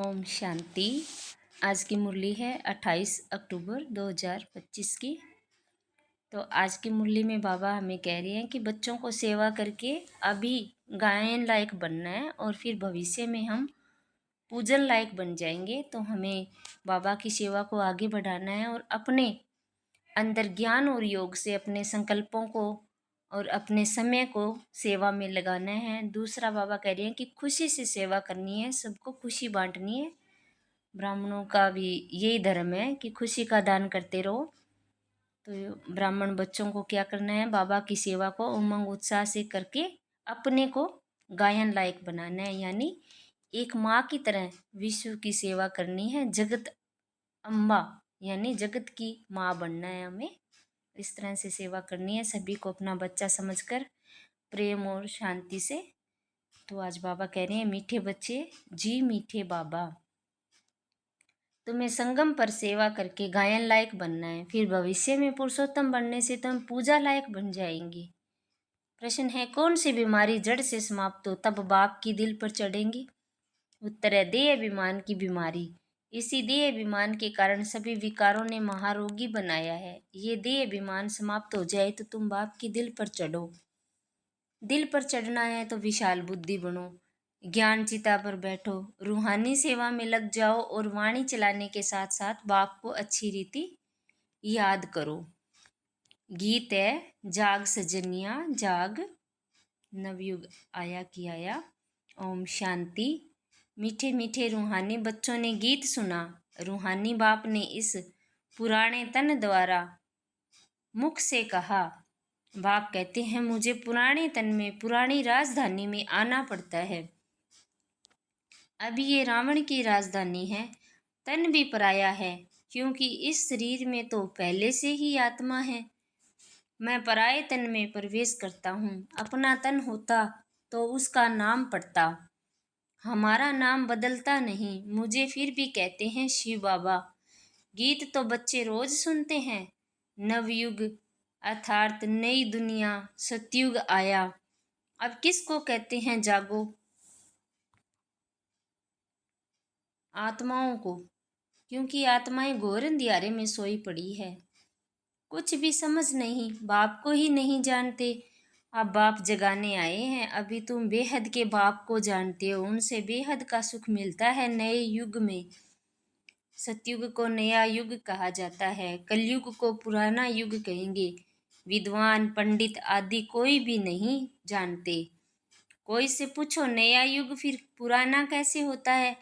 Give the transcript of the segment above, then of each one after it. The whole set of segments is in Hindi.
ओम शांति। आज की मुरली है 28 अक्टूबर 2025 की। तो आज की मुरली में बाबा हमें कह रहे हैं कि बच्चों को सेवा करके अभी गायन लायक बनना है और फिर भविष्य में हम पूजन लायक बन जाएंगे। तो हमें बाबा की सेवा को आगे बढ़ाना है और अपने अंदर ज्ञान और योग से अपने संकल्पों को और अपने समय को सेवा में लगाना है। दूसरा बाबा कह रहे हैं कि खुशी से सेवा करनी है, सबको खुशी बांटनी है। ब्राह्मणों का भी यही धर्म है कि खुशी का दान करते रहो। तो ब्राह्मण बच्चों को क्या करना है, बाबा की सेवा को उमंग उत्साह से करके अपने को गायन लायक बनाना है, यानी एक माँ की तरह विश्व की सेवा करनी है। जगत अम्बा यानी जगत की माँ बनना है हमें। इस तरह से सेवा करनी है, सभी को अपना बच्चा समझकर प्रेम और शांति से। तो आज बाबा कह रहे हैं, मीठे बच्चे जी मीठे बाबा, तुम्हें संगम पर सेवा करके गायन लायक बनना है, फिर भविष्य में पुरुषोत्तम बनने से तुम पूजा लायक बन जाएंगे। प्रश्न है, कौन सी बीमारी जड़ से समाप्त हो तब बाप की दिल पर चढ़ेंगी? उत्तर है, देह अभिमान की बीमारी। इसी देह अभिमान के कारण सभी विकारों ने महारोगी बनाया है। ये देह अभिमान समाप्त हो जाए तो तुम बाप की दिल पर चढ़ो। दिल पर चढ़ना है तो विशाल बुद्धि बनो, ज्ञान चिता पर बैठो, रूहानी सेवा में लग जाओ और वाणी चलाने के साथ साथ बाप को अच्छी रीति याद करो। गीत है, जाग सजनिया जाग, नवयुग आया कि आया। ओम शांति। मीठे मीठे रूहानी बच्चों ने गीत सुना। रूहानी बाप ने इस पुराने तन द्वारा मुख से कहा। बाप कहते हैं, मुझे पुराने तन में पुरानी राजधानी में आना पड़ता है। अभी ये रावण की राजधानी है, तन भी पराया है, क्योंकि इस शरीर में तो पहले से ही आत्मा है। मैं पराये तन में प्रवेश करता हूँ। अपना तन होता तो उसका नाम पड़ता, हमारा नाम बदलता नहीं। मुझे फिर भी कहते हैं शिव बाबा। गीत तो बच्चे रोज सुनते हैं। नवयुग अर्थात नई दुनिया सतयुग आया। अब किसको कहते हैं जागो? आत्माओं को, क्योंकि आत्माएं घोर अंधियारे में सोई पड़ी है, कुछ भी समझ नहीं, बाप को ही नहीं जानते। अब बाप जगाने आए हैं। अभी तुम बेहद के बाप को जानते हो, उनसे बेहद का सुख मिलता है नए युग में। सतयुग को नया युग कहा जाता है, कलयुग को पुराना युग कहेंगे। विद्वान पंडित आदि कोई भी नहीं जानते। कोई से पूछो नया युग फिर पुराना कैसे होता है,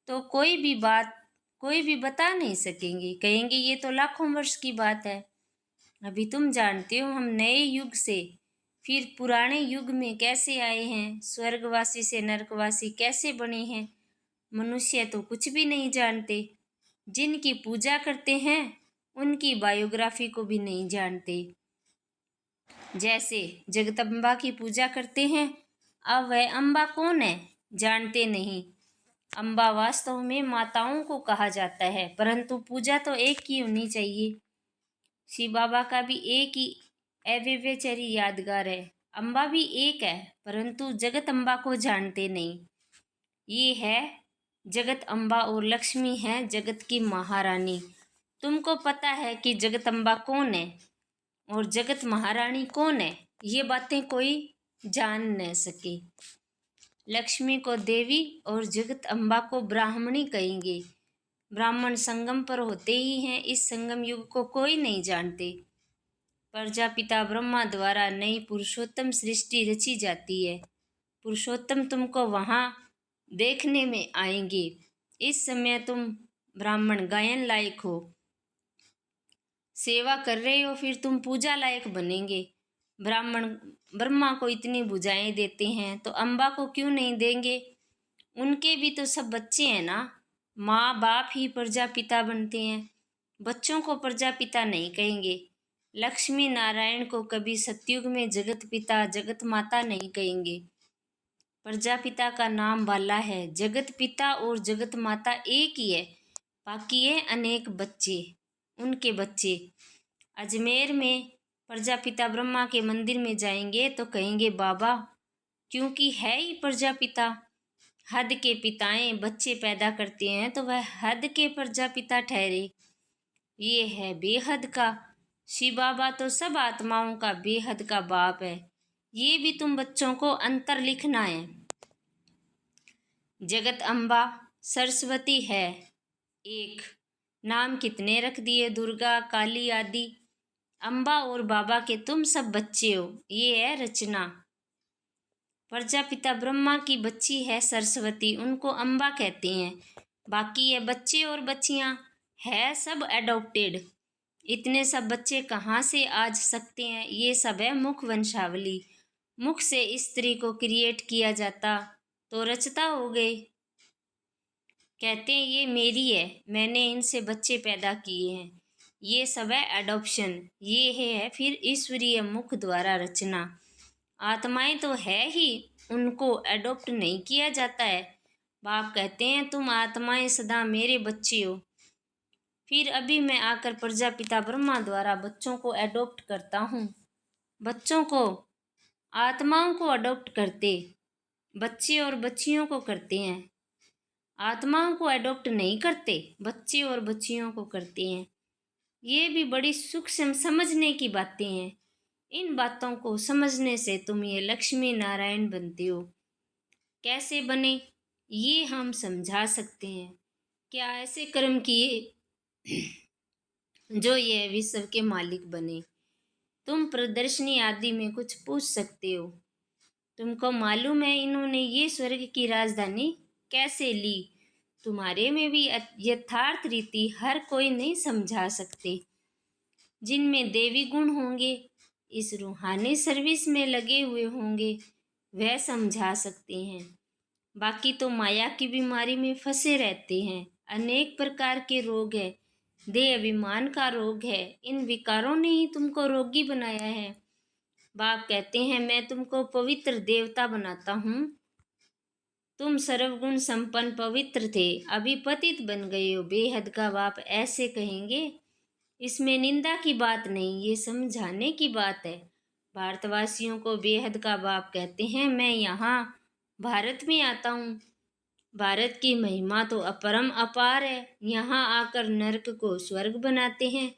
तो कोई भी बता नहीं सकेंगे, कहेंगे ये तो लाखों वर्ष की बात है। अभी तुम जानते हो हम नए युग से फिर पुराने युग में कैसे आए हैं, स्वर्गवासी से नरकवासी कैसे बने हैं। मनुष्य तो कुछ भी नहीं जानते। जिनकी पूजा करते हैं उनकी बायोग्राफी को भी नहीं जानते। जैसे जगदम्बा की पूजा करते हैं, अब वह अम्बा कौन है जानते नहीं। अम्बा वास्तव में माताओं को कहा जाता है, परंतु पूजा तो एक ही होनी चाहिए। शिव बाबा का भी एक ही अव्यवचरी यादगार है। अम्बा भी एक है, परंतु जगत अम्बा को जानते नहीं। ये है जगत अम्बा और लक्ष्मी है जगत की महारानी। तुमको पता है कि जगत अम्बा कौन है और जगत महारानी कौन है, ये बातें कोई जान न सके। लक्ष्मी को देवी और जगत अम्बा को ब्राह्मणी कहेंगे। ब्राह्मण संगम पर होते ही हैं, इस संगम युग को कोई नहीं जानते। प्रजापिता ब्रह्मा द्वारा नई पुरुषोत्तम सृष्टि रची जाती है। पुरुषोत्तम तुमको वहाँ देखने में आएंगे। इस समय तुम ब्राह्मण गायन लायक हो, सेवा कर रहे हो, फिर तुम पूजा लायक बनेंगे। ब्राह्मण ब्रह्मा को इतनी भुजाएं देते हैं तो अम्बा को क्यों नहीं देंगे? उनके भी तो सब बच्चे हैं ना। माँ बाप ही प्रजापिता बनते हैं, बच्चों को प्रजापिता नहीं कहेंगे। लक्ष्मी नारायण को कभी सतयुग में जगत पिता जगत माता नहीं कहेंगे। प्रजापिता का नाम बाला है, जगत पिता और जगत माता एक ही है, बाकी है अनेक बच्चे, उनके बच्चे। अजमेर में प्रजापिता ब्रह्मा के मंदिर में जाएंगे तो कहेंगे बाबा, क्योंकि है ही प्रजापिता। हद के पिताएं बच्चे पैदा करते हैं तो वह हद के प्रजापिता ठहरे। ये है बेहद का। शिव बाबा तो सब आत्माओं का बेहद का बाप है। ये भी तुम बच्चों को अंतर लिखना है। जगत अम्बा सरस्वती है एक। नाम कितने रख दिए, दुर्गा काली आदि। अम्बा और बाबा के तुम सब बच्चे हो, ये है रचना। प्रजापिता ब्रह्मा की बच्ची है सरस्वती, उनको अम्बा कहते हैं। बाकी ये बच्चे और बच्चियां है सब एडॉप्टेड। इतने सब बच्चे कहाँ से आज सकते हैं? ये सब है मुख वंशावली। मुख से स्त्री को क्रिएट किया जाता तो रचता हो गए। कहते हैं ये मेरी है, मैंने इनसे बच्चे पैदा किए हैं। ये सब है एडॉप्शन। ये है फिर ईश्वरीय मुख द्वारा रचना। आत्माएं तो है ही, उनको एडॉप्ट नहीं किया जाता है। बाप कहते हैं तुम आत्माएं सदा मेरे बच्चे हो। फिर अभी मैं आकर प्रजापिता ब्रह्मा द्वारा बच्चों को एडॉप्ट करता हूँ। बच्चों को, आत्माओं को अडॉप्ट करते बच्चे और बच्चियों को करते हैं। आत्माओं को अडॉप्ट नहीं करते, बच्चे और बच्चियों को करते हैं। ये भी बड़ी सूक्ष्म समझने की बातें हैं। इन बातों को समझने से तुम ये लक्ष्मी नारायण बनते हो। कैसे बने ये हम समझा सकते हैं। क्या ऐसे कर्म किए जो ये विश्व के मालिक बने। तुम प्रदर्शनी आदि में कुछ पूछ सकते हो। तुमको मालूम है इन्होंने ये स्वर्ग की राजधानी कैसे ली। तुम्हारे में भी यथार्थ रीति हर कोई नहीं समझा सकते। जिनमें देवी गुण होंगे, इस रूहानी सर्विस में लगे हुए होंगे, वह समझा सकते हैं। बाकी तो माया की बीमारी में फंसे रहते हैं। अनेक प्रकार के रोग है। देह अभिमान का रोग है। इन विकारों ने ही तुमको रोगी बनाया है। बाप कहते हैं मैं तुमको पवित्र देवता बनाता हूँ। तुम सर्वगुण संपन्न पवित्र थे, अभी पतित बन गए हो। बेहद का बाप ऐसे कहेंगे। इसमें निंदा की बात नहीं, ये समझाने की बात है। भारतवासियों को बेहद का बाप कहते हैं। मैं यहाँ भारत में आता हूँ। भारत की महिमा तो अपरम अपार है। यहाँ आकर नरक को स्वर्ग बनाते हैं,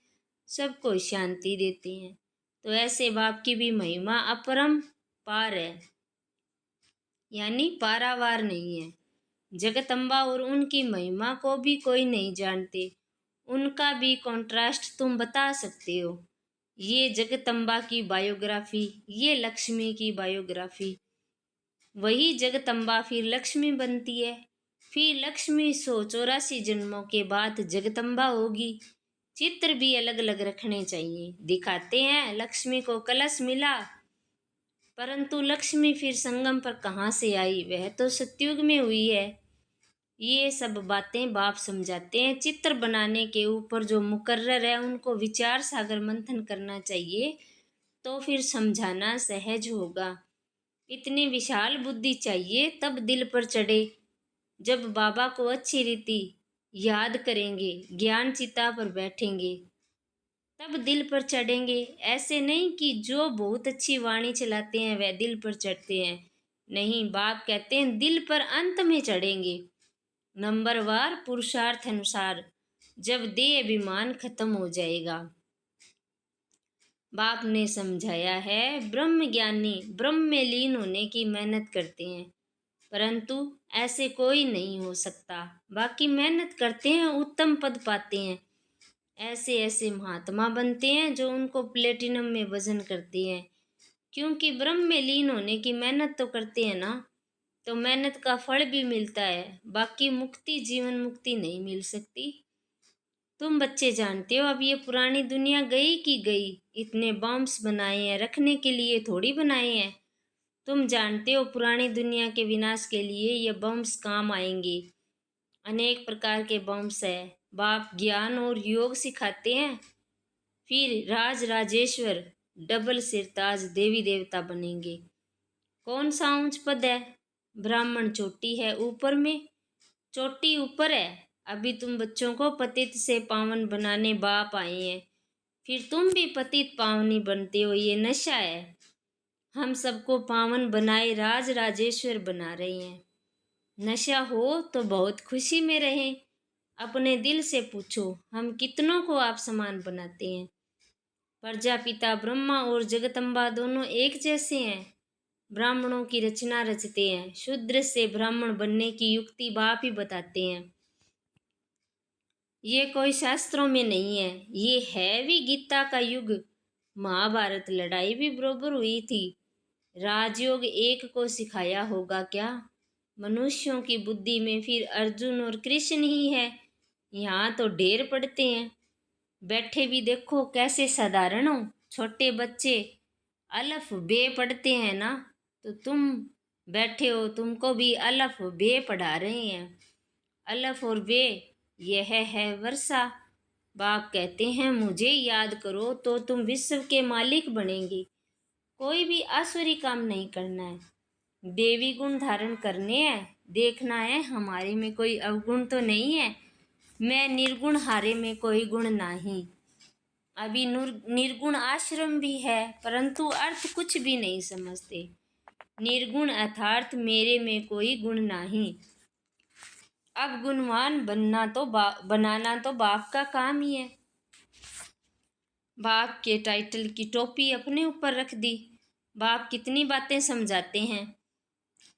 सबको शांति देते हैं। तो ऐसे बाप की भी महिमा अपरम पार है, यानी पारावार नहीं है। जगदम्बा और उनकी महिमा को भी कोई नहीं जानते। उनका भी कॉन्ट्रास्ट तुम बता सकते हो। ये जगदम्बा की बायोग्राफी, ये लक्ष्मी की बायोग्राफी। वही जगदम्बा फिर लक्ष्मी बनती है। फिर लक्ष्मी 184 जन्मों के बाद जगदम्बा होगी। चित्र भी अलग अलग रखने चाहिए। दिखाते हैं लक्ष्मी को कलश मिला, परंतु लक्ष्मी फिर संगम पर कहाँ से आई? वह तो सतयुग में हुई है। ये सब बातें बाप समझाते हैं। चित्र बनाने के ऊपर जो मुकर्रर है उनको विचार सागर मंथन करना चाहिए, तो फिर समझाना सहज होगा। इतनी विशाल बुद्धि चाहिए तब दिल पर चढ़े। जब बाबा को अच्छी रीति याद करेंगे, ज्ञान चिता पर बैठेंगे, तब दिल पर चढ़ेंगे। ऐसे नहीं कि जो बहुत अच्छी वाणी चलाते हैं वह दिल पर चढ़ते हैं। नहीं, बाप कहते हैं दिल पर अंत में चढ़ेंगे। नंबरवार पुरुषार्थ अनुसार, जब देह अभिमान खत्म हो जाएगा। बाप ने समझाया है ब्रह्म ज्ञानी ब्रह्म में लीन होने की मेहनत करते हैं, परंतु ऐसे कोई नहीं हो सकता। बाकी मेहनत करते हैं, उत्तम पद पाते हैं। ऐसे ऐसे महात्मा बनते हैं जो उनको प्लेटिनम में वजन करते हैं, क्योंकि ब्रह्म में लीन होने की मेहनत तो करते हैं ना, तो मेहनत का फल भी मिलता है। बाकी मुक्ति, जीवन मुक्ति नहीं मिल सकती। तुम बच्चे जानते हो अब ये पुरानी दुनिया गई की गई। इतने बॉम्ब्स बनाए हैं, रखने के लिए थोड़ी बनाए हैं। तुम जानते हो पुरानी दुनिया के विनाश के लिए ये बॉम्ब्स काम आएंगे। अनेक प्रकार के बॉम्ब्स है। बाप ज्ञान और योग सिखाते हैं। फिर राज राजेश्वर, डबल सिरताज देवी देवता बनेंगे। कौन सा ऊंच पद है? ब्राह्मण चोटी है ऊपर में, चोटी ऊपर है। अभी तुम बच्चों को पतित से पावन बनाने बाप आए हैं, फिर तुम भी पतित पावनी बनते हो। ये नशा है। हम सबको पावन बनाए राज राजेश्वर बना रहे हैं। नशा हो तो बहुत खुशी में रहें। अपने दिल से पूछो, हम कितनों को आप समान बनाते हैं। प्रजापिता ब्रह्मा और जगदम्बा दोनों एक जैसे हैं। ब्राह्मणों की रचना रचते हैं, शूद्र से ब्राह्मण बनने की युक्ति बाप ही बताते हैं। ये कोई शास्त्रों में नहीं है, ये है भी गीता का युग। महाभारत लड़ाई भी बरोबर हुई थी। राजयोग एक को सिखाया होगा क्या? मनुष्यों की बुद्धि में फिर अर्जुन और कृष्ण ही है। यहाँ तो ढेर पड़ते हैं। बैठे भी देखो कैसे साधारण हो। छोटे बच्चे अलफ बे पढ़ते हैं ना, तो तुम बैठे हो, तुमको भी अलफ बे पढ़ा रहे हैं। अलफ और बे, यह है वर्षा। बाप कहते हैं मुझे याद करो तो तुम विश्व के मालिक बनेंगे। कोई भी आसुरी काम नहीं करना है, देवी गुण धारण करने हैं। देखना है हमारे में कोई अवगुण तो नहीं है। मैं निर्गुण, हारे में कोई गुण नहीं। अभी निर्गुण आश्रम भी है, परंतु अर्थ कुछ भी नहीं समझते। निर्गुण अर्थात मेरे में कोई गुण नहीं। अब गुणवान बनाना तो बाप का काम ही है। बाप के टाइटल की टोपी अपने ऊपर रख दी। बाप कितनी बातें समझाते हैं,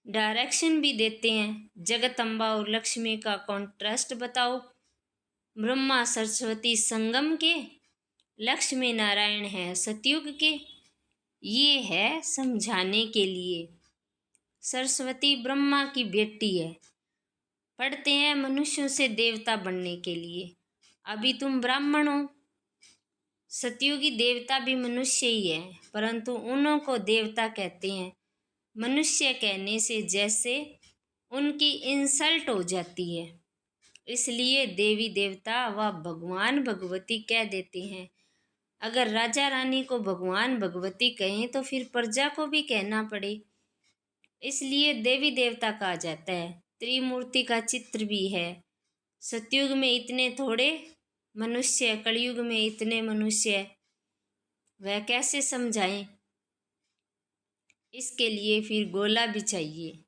डायरेक्शन भी देते हैं। जगदम्बा और लक्ष्मी का कॉन्ट्रास्ट बताओ। ब्रह्मा सरस्वती संगम के, लक्ष्मी नारायण है सतयुग के। ये है समझाने के लिए। सरस्वती ब्रह्मा की बेटी है। पढ़ते हैं मनुष्यों से देवता बनने के लिए। अभी तुम ब्राह्मण हो। सतयुगी देवता भी मनुष्य ही है, परंतु उन्हों को देवता कहते हैं। मनुष्य कहने से जैसे उनकी इंसल्ट हो जाती है, इसलिए देवी देवता व भगवान भगवती कह देते हैं। अगर राजा रानी को भगवान भगवती कहें तो फिर प्रजा को भी कहना पड़े, इसलिए देवी देवता कहा जाता है। त्रिमूर्ति का चित्र भी है। सतयुग में इतने थोड़े मनुष्य, कलयुग में इतने मनुष्य, वह कैसे समझाएं? इसके लिए फिर गोला भी चाहिए।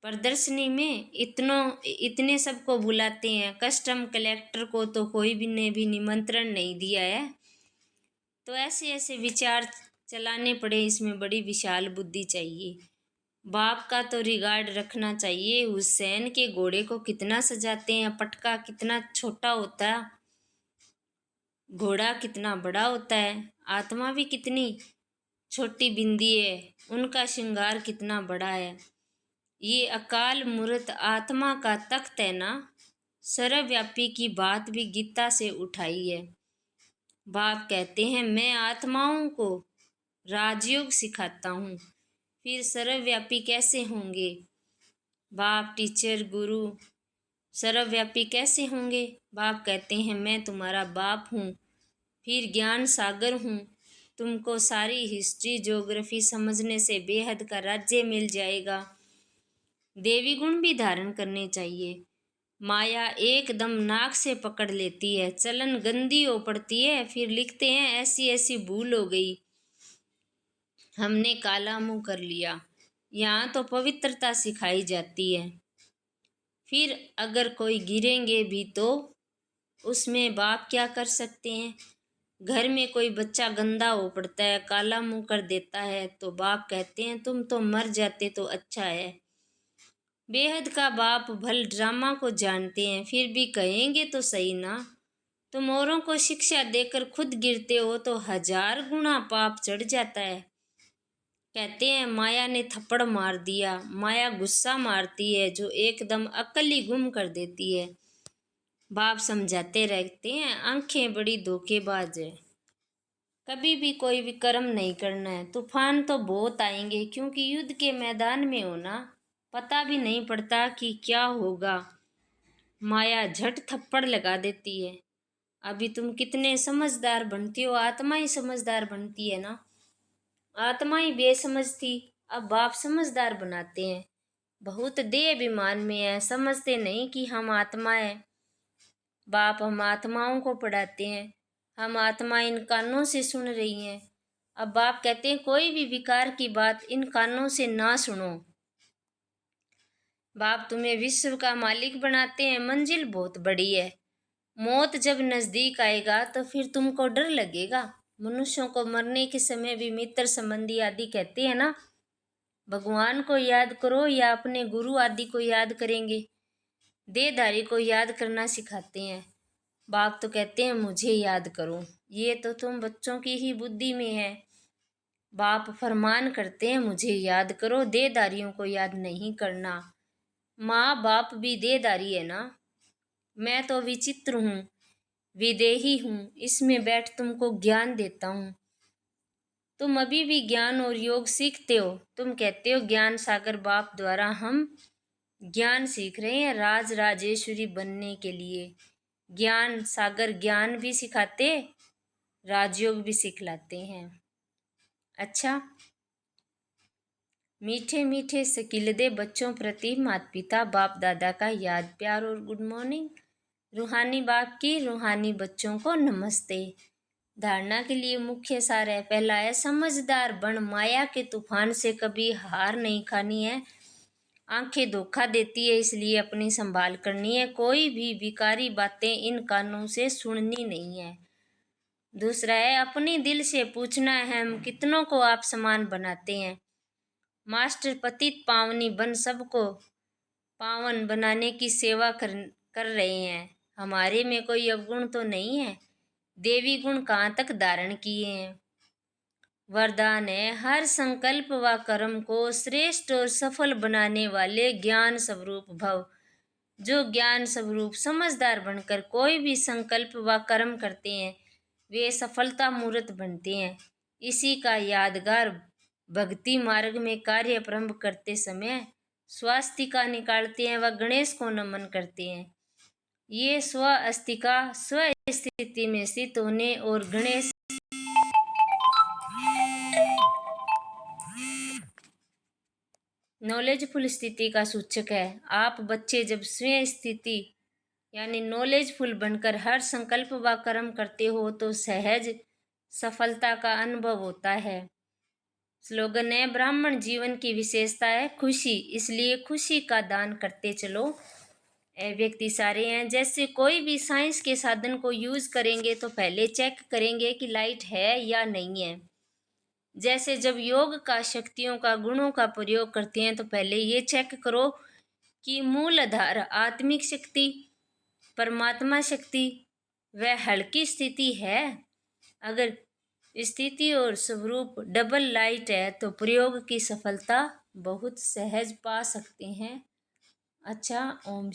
प्रदर्शनी में इतने सबको बुलाते हैं, कस्टम कलेक्टर को तो कोई भी ने भी निमंत्रण नहीं दिया है। तो ऐसे ऐसे विचार चलाने पड़े, इसमें बड़ी विशाल बुद्धि चाहिए। बाप का तो रिगार्ड रखना चाहिए। हुसैन के घोड़े को कितना सजाते हैं, पटका कितना छोटा होता है, घोड़ा कितना बड़ा होता है, आत्मा भी कितनी छोटी बिंदी है, उनका श्रृंगार कितना बड़ा है। ये अकाल मूर्त आत्मा का तख्त है ना। सर्वव्यापी की बात भी गीता से उठाई है। बाप कहते हैं मैं आत्माओं को राजयोग सिखाता हूँ, फिर सर्वव्यापी कैसे होंगे? बाप टीचर गुरु सर्वव्यापी कैसे होंगे? बाप कहते हैं मैं तुम्हारा बाप हूँ, फिर ज्ञान सागर हूँ। तुमको सारी हिस्ट्री ज्योग्राफी समझने से बेहद का राज्य मिल जाएगा। देवी गुण भी धारण करने चाहिए। माया एकदम नाक से पकड़ लेती है, चलन गंदी हो पड़ती है, फिर लिखते हैं ऐसी ऐसी भूल हो गई, हमने काला मुंह कर लिया। यहाँ तो पवित्रता सिखाई जाती है। फिर अगर कोई गिरेंगे भी तो उसमें बाप क्या कर सकते हैं? घर में कोई बच्चा गंदा हो पड़ता है, काला मुंह कर देता है, तो बाप कहते हैं तुम तो मर जाते तो अच्छा है। बेहद का बाप भल ड्रामा को जानते हैं, फिर भी कहेंगे तो सही ना। तुम औरों को शिक्षा देकर खुद गिरते हो तो 1000 गुना पाप चढ़ जाता है। कहते हैं माया ने थप्पड़ मार दिया। माया गुस्सा मारती है जो एकदम अक्ल ही गुम कर देती है। बाप समझाते रहते हैं आंखें बड़ी धोखेबाज है। कभी भी कोई भी कर्म नहीं करना है। तूफान तो बहुत आएंगे, क्योंकि युद्ध के मैदान में हो ना, पता भी नहीं पड़ता कि क्या होगा। माया झट थप्पड़ लगा देती है। अभी तुम कितने समझदार बनती हो, आत्मा ही समझदार बनती है ना। आत्मा ही बेसमझ थी, अब बाप समझदार बनाते हैं। बहुत देह अभिमान में है, समझते नहीं कि हम आत्मा है। बाप हम आत्माओं को पढ़ाते हैं, हम आत्मा इन कानों से सुन रही हैं। अब बाप कहते हैं कोई भी विकार की बात इन कानों से ना सुनो। बाप तुम्हें विश्व का मालिक बनाते हैं, मंजिल बहुत बड़ी है। मौत जब नजदीक आएगा तो फिर तुमको डर लगेगा। मनुष्यों को मरने के समय भी मित्र संबंधी आदि कहते हैं ना। भगवान को याद करो या अपने गुरु आदि को याद करेंगे। देहधारी को याद करना सिखाते हैं। बाप तो कहते हैं मुझे याद करो। ये तो तुम बच्चों की ही बुद्धि में है। बाप फरमान करते हैं मुझे याद करो, देहधारियों को याद नहीं करना। माँ बाप भी देहधारी है ना। मैं तो विचित्र हूँ, विदेही हूँ, इसमें बैठ तुमको ज्ञान देता हूँ। तुम अभी भी ज्ञान और योग सीखते हो। तुम कहते हो ज्ञान सागर बाप द्वारा हम ज्ञान सीख रहे हैं राज राजेश्वरी बनने के लिए। ज्ञान सागर ज्ञान भी सिखाते, राजयोग भी सिखलाते हैं। अच्छा, मीठे मीठे सकिलदे बच्चों प्रति माता पिता बाप दादा का याद प्यार और गुड मॉर्निंग। रूहानी बाप की रूहानी बच्चों को नमस्ते। धारणा के लिए मुख्य सार है। पहला है समझदार बन, माया के तूफान से कभी हार नहीं खानी है। आंखें धोखा देती है, इसलिए अपनी संभाल करनी है। कोई भी विकारी बातें इन कानों से सुननी नहीं है। दूसरा है अपने दिल से पूछना है हम कितनों को आप समान बनाते हैं। मास्टर पतित पावनी बन सबको पावन बनाने की सेवा कर रहे हैं। हमारे में कोई अवगुण तो नहीं है, देवी गुण कहाँ तक धारण किए हैं। वरदान है हर संकल्प व कर्म को श्रेष्ठ और सफल बनाने वाले ज्ञान स्वरूप भव। जो ज्ञान स्वरूप समझदार बनकर कोई भी संकल्प व कर्म करते हैं वे सफलता मूर्त बनते हैं। इसी का यादगार भक्ति मार्ग में कार्य प्रारंभ करते समय स्वास्तिका निकालते हैं व गणेश को नमन करते हैं। ये स्व अस्तिका स्व स्थिति में स्थित होने और गणेश नॉलेजफुल स्थिति का सूचक है। आप बच्चे जब स्वयं स्थिति यानी नॉलेजफुल बनकर हर संकल्प व कर्म करते हो तो सहज सफलता का अनुभव होता है। स्लोगन है ब्राह्मण जीवन की विशेषता है खुशी, इसलिए खुशी का दान करते चलो। व्यक्ति सारे हैं। जैसे कोई भी साइंस के साधन को यूज करेंगे तो पहले चेक करेंगे कि लाइट है या नहीं है। जैसे जब योग का शक्तियों का गुणों का प्रयोग करते हैं तो पहले ये चेक करो कि मूल आधार आत्मिक शक्ति परमात्मा शक्ति वह हल्की स्थिति है। अगर स्थिति और स्वरूप डबल लाइट है तो प्रयोग की सफलता बहुत सहज पा सकते हैं। अच्छा, ओम